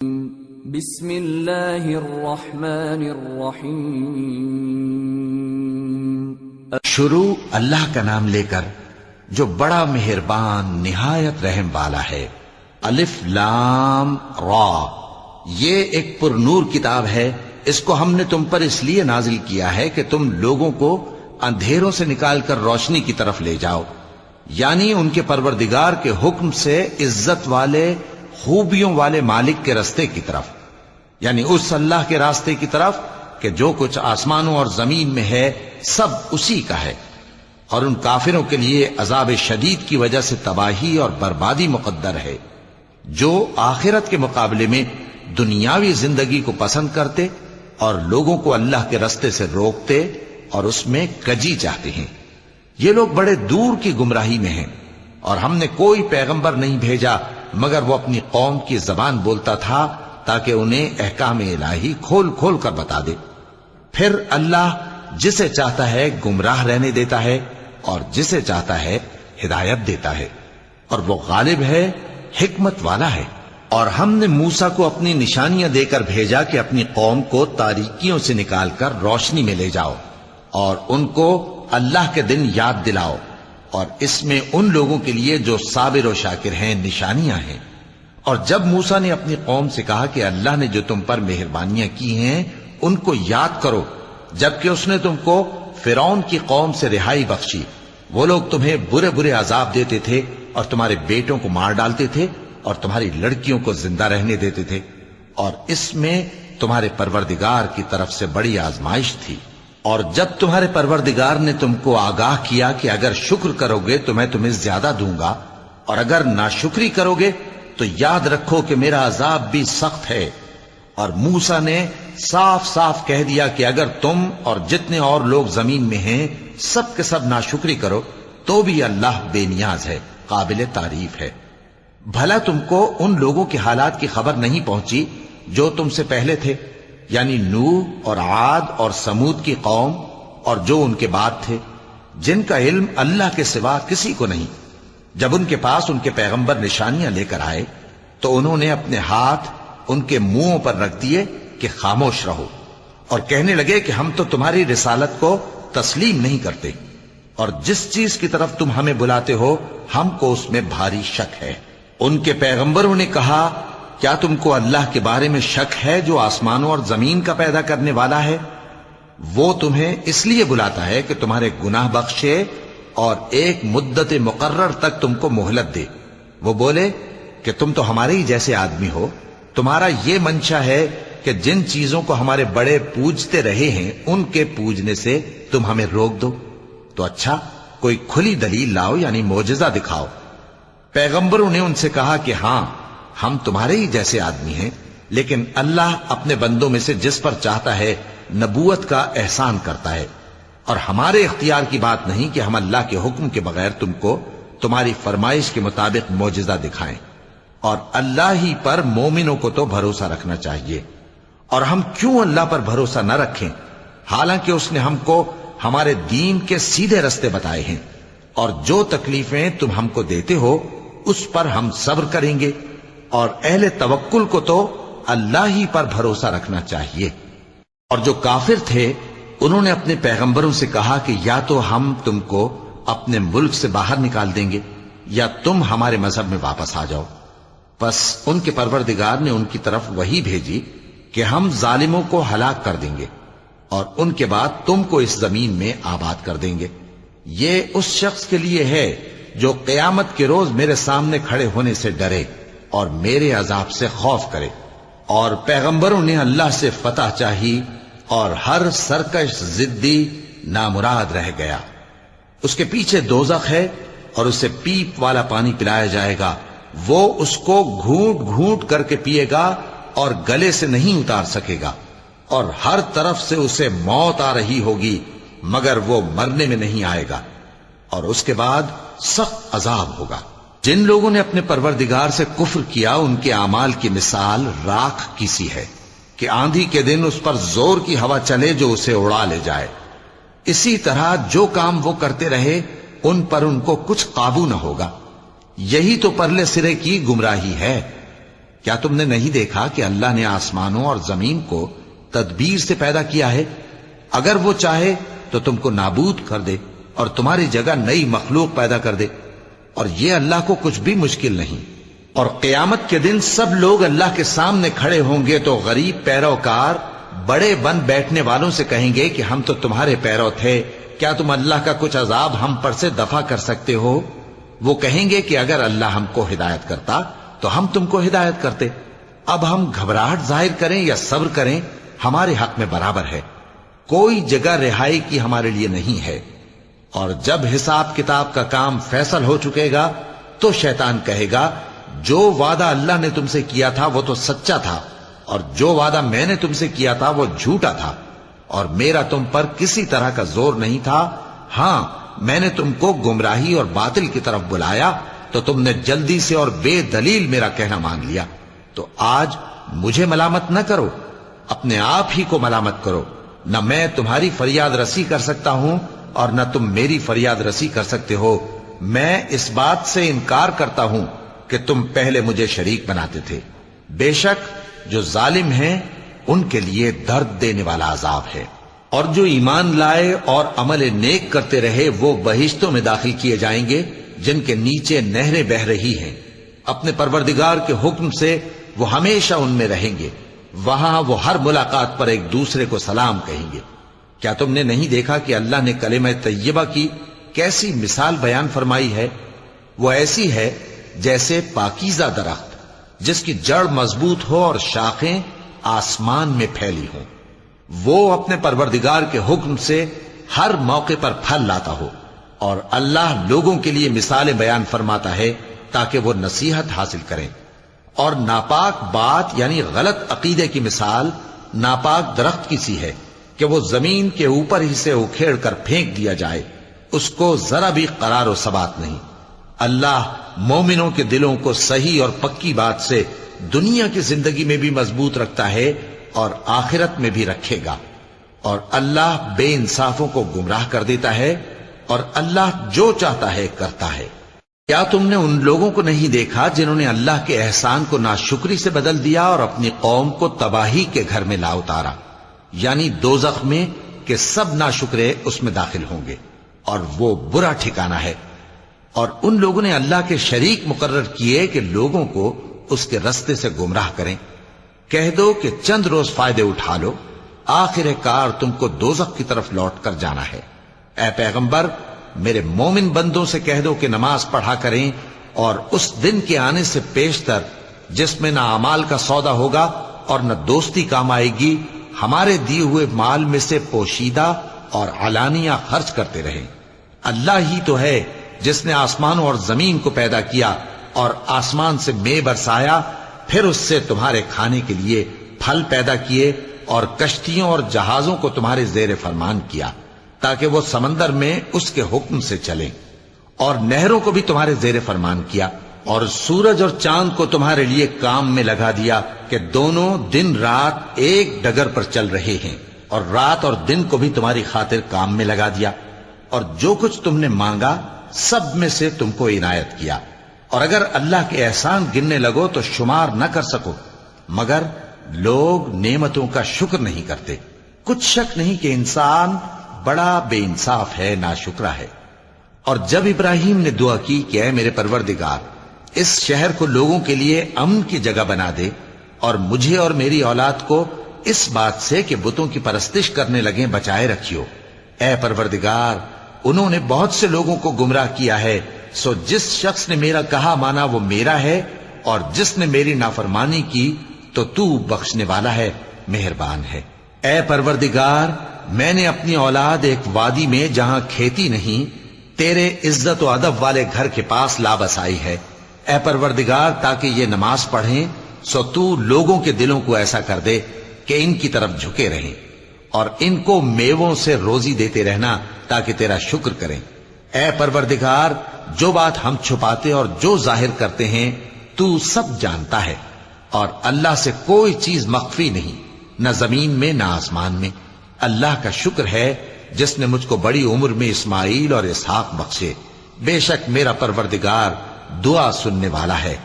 بسم اللہ الرحمن الرحیم۔ شروع اللہ کا نام لے کر جو بڑا مہربان نہایت رحم والا ہے۔ الف لام را، یہ ایک پر نور کتاب ہے، اس کو ہم نے تم پر اس لیے نازل کیا ہے کہ تم لوگوں کو اندھیروں سے نکال کر روشنی کی طرف لے جاؤ، یعنی ان کے پروردگار کے حکم سے عزت والے خوبیوں والے مالک کے راستے کی طرف، یعنی اس اللہ کے راستے کی طرف کہ جو کچھ آسمانوں اور زمین میں ہے سب اسی کا ہے۔ اور ان کافروں کے لیے عذاب شدید کی وجہ سے تباہی اور بربادی مقدر ہے، جو آخرت کے مقابلے میں دنیاوی زندگی کو پسند کرتے اور لوگوں کو اللہ کے راستے سے روکتے اور اس میں کجی چاہتے ہیں۔ یہ لوگ بڑے دور کی گمراہی میں ہیں، اور ہم نے کوئی پیغمبر نہیں بھیجا مگر وہ اپنی قوم کی زبان بولتا تھا تاکہ انہیں احکام الہی کھول کھول کر بتا دے۔ پھر اللہ جسے چاہتا ہے گمراہ رہنے دیتا ہے اور جسے چاہتا ہے ہدایت دیتا ہے، اور وہ غالب ہے، حکمت والا ہے۔ اور ہم نے موسیٰ کو اپنی نشانیاں دے کر بھیجا کہ اپنی قوم کو تاریکیوں سے نکال کر روشنی میں لے جاؤ اور ان کو اللہ کے دن یاد دلاؤ، اور اس میں ان لوگوں کے لیے جو صابر و شاکر ہیں نشانیاں ہیں۔ اور جب موسیٰ نے اپنی قوم سے کہا کہ اللہ نے جو تم پر مہربانیاں کی ہیں ان کو یاد کرو، جبکہ اس نے تم کو فرعون کی قوم سے رہائی بخشی، وہ لوگ تمہیں برے برے عذاب دیتے تھے اور تمہارے بیٹوں کو مار ڈالتے تھے اور تمہاری لڑکیوں کو زندہ رہنے دیتے تھے، اور اس میں تمہارے پروردگار کی طرف سے بڑی آزمائش تھی۔ اور جب تمہارے پروردگار نے تم کو آگاہ کیا کہ اگر شکر کرو گے تو میں تمہیں زیادہ دوں گا، اور اگر ناشکری کرو گے تو یاد رکھو کہ میرا عذاب بھی سخت ہے۔ اور موسیٰ نے صاف صاف کہہ دیا کہ اگر تم اور جتنے اور لوگ زمین میں ہیں سب کے سب ناشکری کرو تو بھی اللہ بے نیاز ہے، قابل تعریف ہے۔ بھلا تم کو ان لوگوں کے حالات کی خبر نہیں پہنچی جو تم سے پہلے تھے، یعنی نوح اور عاد اور سمود کی قوم اور جو ان کے بعد تھے، جن کا علم اللہ کے سوا کسی کو نہیں۔ جب ان کے پاس ان کے پیغمبر نشانیاں لے کر آئے تو انہوں نے اپنے ہاتھ ان کے منہوں پر رکھ دیے کہ خاموش رہو، اور کہنے لگے کہ ہم تو تمہاری رسالت کو تسلیم نہیں کرتے، اور جس چیز کی طرف تم ہمیں بلاتے ہو ہم کو اس میں بھاری شک ہے۔ ان کے پیغمبروں نے کہا، کیا تم کو اللہ کے بارے میں شک ہے جو آسمانوں اور زمین کا پیدا کرنے والا ہے؟ وہ تمہیں اس لیے بلاتا ہے کہ تمہارے گناہ بخشے اور ایک مدت مقرر تک تم کو مہلت دے۔ وہ بولے کہ تم تو ہمارے ہی جیسے آدمی ہو، تمہارا یہ منشا ہے کہ جن چیزوں کو ہمارے بڑے پوجتے رہے ہیں ان کے پوجنے سے تم ہمیں روک دو، تو اچھا کوئی کھلی دلیل لاؤ، یعنی معجزہ دکھاؤ۔ پیغمبروں نے ان سے کہا کہ ہاں ہم تمہارے ہی جیسے آدمی ہیں، لیکن اللہ اپنے بندوں میں سے جس پر چاہتا ہے نبوت کا احسان کرتا ہے، اور ہمارے اختیار کی بات نہیں کہ ہم اللہ کے حکم کے بغیر تم کو تمہاری فرمائش کے مطابق معجزہ دکھائیں۔ اور اللہ ہی پر مومنوں کو تو بھروسہ رکھنا چاہیے، اور ہم کیوں اللہ پر بھروسہ نہ رکھیں حالانکہ اس نے ہم کو ہمارے دین کے سیدھے رستے بتائے ہیں، اور جو تکلیفیں تم ہم کو دیتے ہو اس پر ہم صبر کریں گے، اور اہل توکل کو تو اللہ ہی پر بھروسہ رکھنا چاہیے۔ اور جو کافر تھے انہوں نے اپنے پیغمبروں سے کہا کہ یا تو ہم تم کو اپنے ملک سے باہر نکال دیں گے یا تم ہمارے مذہب میں واپس آ جاؤ۔ بس ان کے پروردگار نے ان کی طرف وحی بھیجی کہ ہم ظالموں کو ہلاک کر دیں گے اور ان کے بعد تم کو اس زمین میں آباد کر دیں گے۔ یہ اس شخص کے لیے ہے جو قیامت کے روز میرے سامنے کھڑے ہونے سے ڈرے اور میرے عذاب سے خوف کرے۔ اور پیغمبروں نے اللہ سے فتح چاہی اور ہر سرکش ضدی نامراد رہ گیا۔ اس کے پیچھے دوزخ ہے اور اسے پیپ والا پانی پلایا جائے گا، وہ اس کو گھونٹ گھونٹ کر کے پیے گا اور گلے سے نہیں اتار سکے گا، اور ہر طرف سے اسے موت آ رہی ہوگی مگر وہ مرنے میں نہیں آئے گا، اور اس کے بعد سخت عذاب ہوگا۔ جن لوگوں نے اپنے پروردگار سے کفر کیا ان کے اعمال کی مثال راکھ کی سی ہے کہ آندھی کے دن اس پر زور کی ہوا چلے جو اسے اڑا لے جائے۔ اسی طرح جو کام وہ کرتے رہے ان پر ان کو کچھ قابو نہ ہوگا۔ یہی تو پرلے سرے کی گمراہی ہے۔ کیا تم نے نہیں دیکھا کہ اللہ نے آسمانوں اور زمین کو تدبیر سے پیدا کیا ہے؟ اگر وہ چاہے تو تم کو نابود کر دے اور تمہاری جگہ نئی مخلوق پیدا کر دے، اور یہ اللہ کو کچھ بھی مشکل نہیں۔ اور قیامت کے دن سب لوگ اللہ کے سامنے کھڑے ہوں گے تو غریب پیروکار بڑے بن بیٹھنے والوں سے کہیں گے کہ ہم تو تمہارے پیرو تھے، کیا تم اللہ کا کچھ عذاب ہم پر سے دفع کر سکتے ہو؟ وہ کہیں گے کہ اگر اللہ ہم کو ہدایت کرتا تو ہم تم کو ہدایت کرتے۔ اب ہم گھبراہٹ ظاہر کریں یا صبر کریں، ہمارے حق میں برابر ہے، کوئی جگہ رہائی کی ہمارے لیے نہیں ہے۔ اور جب حساب کتاب کا کام فیصل ہو چکے گا تو شیطان کہے گا جو وعدہ اللہ نے تم سے کیا تھا وہ تو سچا تھا، اور جو وعدہ میں نے تم سے کیا تھا وہ جھوٹا تھا، اور میرا تم پر کسی طرح کا زور نہیں تھا۔ ہاں، میں نے تم کو گمراہی اور باطل کی طرف بلایا تو تم نے جلدی سے اور بے دلیل میرا کہنا مان لیا، تو آج مجھے ملامت نہ کرو، اپنے آپ ہی کو ملامت کرو۔ نہ میں تمہاری فریاد رسی کر سکتا ہوں اور نہ تم میری فریاد رسی کر سکتے ہو۔ میں اس بات سے انکار کرتا ہوں کہ تم پہلے مجھے شریک بناتے تھے۔ بے شک جو ظالم ہیں ان کے لیے درد دینے والا عذاب ہے۔ اور جو ایمان لائے اور عمل نیک کرتے رہے وہ بہشتوں میں داخل کیے جائیں گے جن کے نیچے نہریں بہہ رہی ہیں، اپنے پروردگار کے حکم سے وہ ہمیشہ ان میں رہیں گے، وہاں وہ ہر ملاقات پر ایک دوسرے کو سلام کہیں گے۔ کیا تم نے نہیں دیکھا کہ اللہ نے کلمہ طیبہ کی کیسی مثال بیان فرمائی ہے؟ وہ ایسی ہے جیسے پاکیزہ درخت جس کی جڑ مضبوط ہو اور شاخیں آسمان میں پھیلی ہوں، وہ اپنے پروردگار کے حکم سے ہر موقع پر پھل لاتا ہو۔ اور اللہ لوگوں کے لیے مثالیں بیان فرماتا ہے تاکہ وہ نصیحت حاصل کریں۔ اور ناپاک بات یعنی غلط عقیدے کی مثال ناپاک درخت کی سی ہے کہ وہ زمین کے اوپر ہی سے اکھیڑ کر پھینک دیا جائے، اس کو ذرا بھی قرار و ثبات نہیں۔ اللہ مومنوں کے دلوں کو صحیح اور پکی بات سے دنیا کی زندگی میں بھی مضبوط رکھتا ہے اور آخرت میں بھی رکھے گا۔ اور اللہ بے انصافوں کو گمراہ کر دیتا ہے، اور اللہ جو چاہتا ہے کرتا ہے۔ کیا تم نے ان لوگوں کو نہیں دیکھا جنہوں نے اللہ کے احسان کو ناشکری سے بدل دیا اور اپنی قوم کو تباہی کے گھر میں لا اتارا، یعنی دوزخ میں، کہ سب ناشکرے اس میں داخل ہوں گے اور وہ برا ٹھکانہ ہے۔ اور ان لوگوں نے اللہ کے شریک مقرر کیے کہ لوگوں کو اس کے رستے سے گمراہ کریں۔ کہہ دو کہ چند روز فائدے اٹھا لو، آخر کار تم کو دوزخ کی طرف لوٹ کر جانا ہے۔ اے پیغمبر، میرے مومن بندوں سے کہہ دو کہ نماز پڑھا کریں، اور اس دن کے آنے سے پیشتر جس میں نہ اعمال کا سودا ہوگا اور نہ دوستی کام آئے گی، ہمارے دیے ہوئے مال میں سے پوشیدہ اور علانیہ خرچ کرتے رہیں۔ اللہ ہی تو ہے جس نے آسمانوں اور زمین کو پیدا کیا اور آسمان سے مے برسایا، پھر اس سے تمہارے کھانے کے لیے پھل پیدا کیے اور کشتیوں اور جہازوں کو تمہارے زیر فرمان کیا تاکہ وہ سمندر میں اس کے حکم سے چلیں، اور نہروں کو بھی تمہارے زیر فرمان کیا، اور سورج اور چاند کو تمہارے لیے کام میں لگا دیا کہ دونوں دن رات ایک ڈگر پر چل رہے ہیں، اور رات اور دن کو بھی تمہاری خاطر کام میں لگا دیا، اور جو کچھ تم نے مانگا سب میں سے تم کو عنایت کیا۔ اور اگر اللہ کے احسان گننے لگو تو شمار نہ کر سکو، مگر لوگ نعمتوں کا شکر نہیں کرتے۔ کچھ شک نہیں کہ انسان بڑا بے انصاف ہے، ناشکرا ہے۔ اور جب ابراہیم نے دعا کی کہ اے میرے پروردگار، اس شہر کو لوگوں کے لیے امن کی جگہ بنا دے، اور مجھے اور میری اولاد کو اس بات سے کہ بتوں کی پرستش کرنے لگیں بچائے رکھیو۔ اے پروردگار، انہوں نے بہت سے لوگوں کو گمراہ کیا ہے، سو جس شخص نے میرا کہا مانا وہ میرا ہے، اور جس نے میری نافرمانی کی تو بخشنے والا ہے، مہربان ہے۔ اے پروردگار، میں نے اپنی اولاد ایک وادی میں جہاں کھیتی نہیں، تیرے عزت و ادب والے گھر کے پاس لا بسائی ہے۔ اے پروردگار، تاکہ یہ نماز پڑھیں، سو تو لوگوں کے دلوں کو ایسا کر دے کہ ان کی طرف جھکے رہیں، اور ان کو میووں سے روزی دیتے رہنا تاکہ تیرا شکر کریں۔ اے پروردگار، جو بات ہم چھپاتے اور جو ظاہر کرتے ہیں تو سب جانتا ہے، اور اللہ سے کوئی چیز مخفی نہیں، نہ زمین میں نہ آسمان میں۔ اللہ کا شکر ہے جس نے مجھ کو بڑی عمر میں اسماعیل اور اسحاق بخشے، بے شک میرا پروردگار دعا سننے والا ہے۔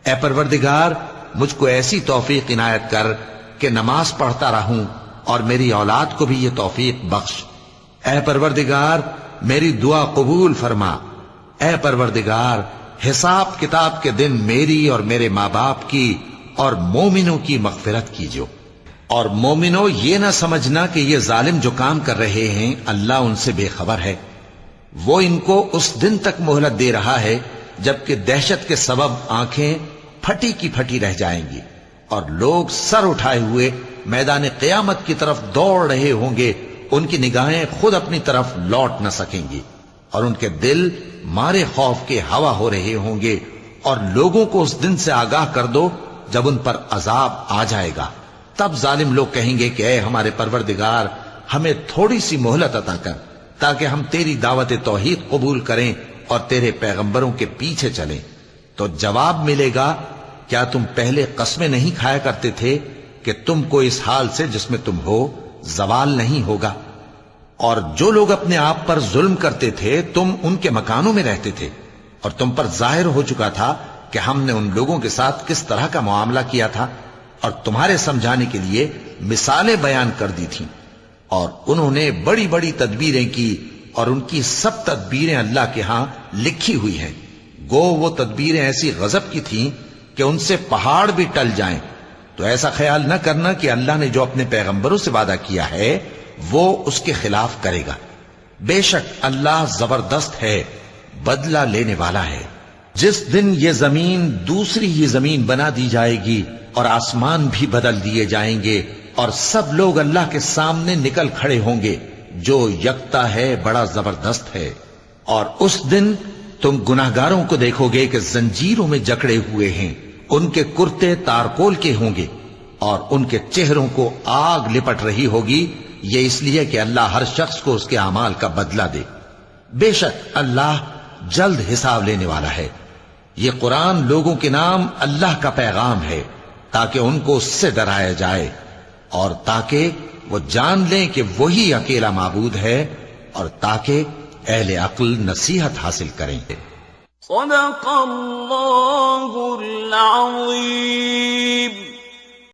اے پروردگار، مجھ کو ایسی توفیق عنایت کر کہ نماز پڑھتا رہوں اور میری اولاد کو بھی یہ توفیق بخش۔ اے پروردگار میری دعا قبول فرما۔ اے پروردگار حساب کتاب کے دن میری اور میرے ماں باپ کی اور مومنوں کی مغفرت کیجو۔ اور مومنوں یہ نہ سمجھنا کہ یہ ظالم جو کام کر رہے ہیں اللہ ان سے بے خبر ہے، وہ ان کو اس دن تک مہلت دے رہا ہے جبکہ دہشت کے سبب آنکھیں پھٹی کی پھٹی رہ جائیں گی اور لوگ سر اٹھائے ہوئے میدان قیامت کی طرف دوڑ رہے ہوں گے، ان کی نگاہیں خود اپنی طرف لوٹ نہ سکیں گی اور ان کے دل مارے خوف کے ہوا ہو رہے ہوں گے۔ اور لوگوں کو اس دن سے آگاہ کر دو جب ان پر عذاب آ جائے گا، تب ظالم لوگ کہیں گے کہ اے ہمارے پروردگار ہمیں تھوڑی سی مہلت عطا کر تاکہ ہم تیری دعوت توحید قبول کریں اور تیرے پیغمبروں کے پیچھے چلیں۔ تو جواب ملے گا کیا تم پہلے قسمیں نہیں کھایا کرتے تھے کہ تم کو اس حال سے جس میں تم ہو زوال نہیں ہوگا؟ اور جو لوگ اپنے آپ پر ظلم کرتے تھے تم ان کے مکانوں میں رہتے تھے اور تم پر ظاہر ہو چکا تھا کہ ہم نے ان لوگوں کے ساتھ کس طرح کا معاملہ کیا تھا اور تمہارے سمجھانے کے لیے مثالیں بیان کر دی تھیں۔ اور انہوں نے بڑی بڑی تدبیریں کی اور ان کی سب تدبیریں اللہ کے ہاں لکھی ہوئی ہیں۔ گو وہ تدبیریں ایسی غضب کی تھیں کہ ان سے پہاڑ بھی ٹل جائیں۔ تو ایسا خیال نہ کرنا کہ اللہ نے جو اپنے پیغمبروں سے وعدہ کیا ہے وہ اس کے خلاف کرے گا۔ بے شک اللہ زبردست ہے، بدلہ لینے والا ہے۔ جس دن یہ زمین دوسری ہی زمین بنا دی جائے گی اور آسمان بھی بدل دیے جائیں گے اور سب لوگ اللہ کے سامنے نکل کھڑے ہوں گے جو یکتا ہے بڑا زبردست ہے۔ اور اس دن تم گناہگاروں کو دیکھو گے کہ زنجیروں میں جکڑے ہوئے ہیں، ان کے کرتے تارکول کے ہوں گے اور ان کے چہروں کو آگ لپٹ رہی ہوگی، یہ اس لیے کہ اللہ ہر شخص کو اس کے اعمال کا بدلہ دے۔ بے شک اللہ جلد حساب لینے والا ہے۔ یہ قرآن لوگوں کے نام اللہ کا پیغام ہے تاکہ ان کو اس سے ڈرایا جائے اور تاکہ وہ جان لیں کہ وہی اکیلا معبود ہے اور تاکہ اہل عقل نصیحت حاصل کریں۔ صدق اللہ العظیم۔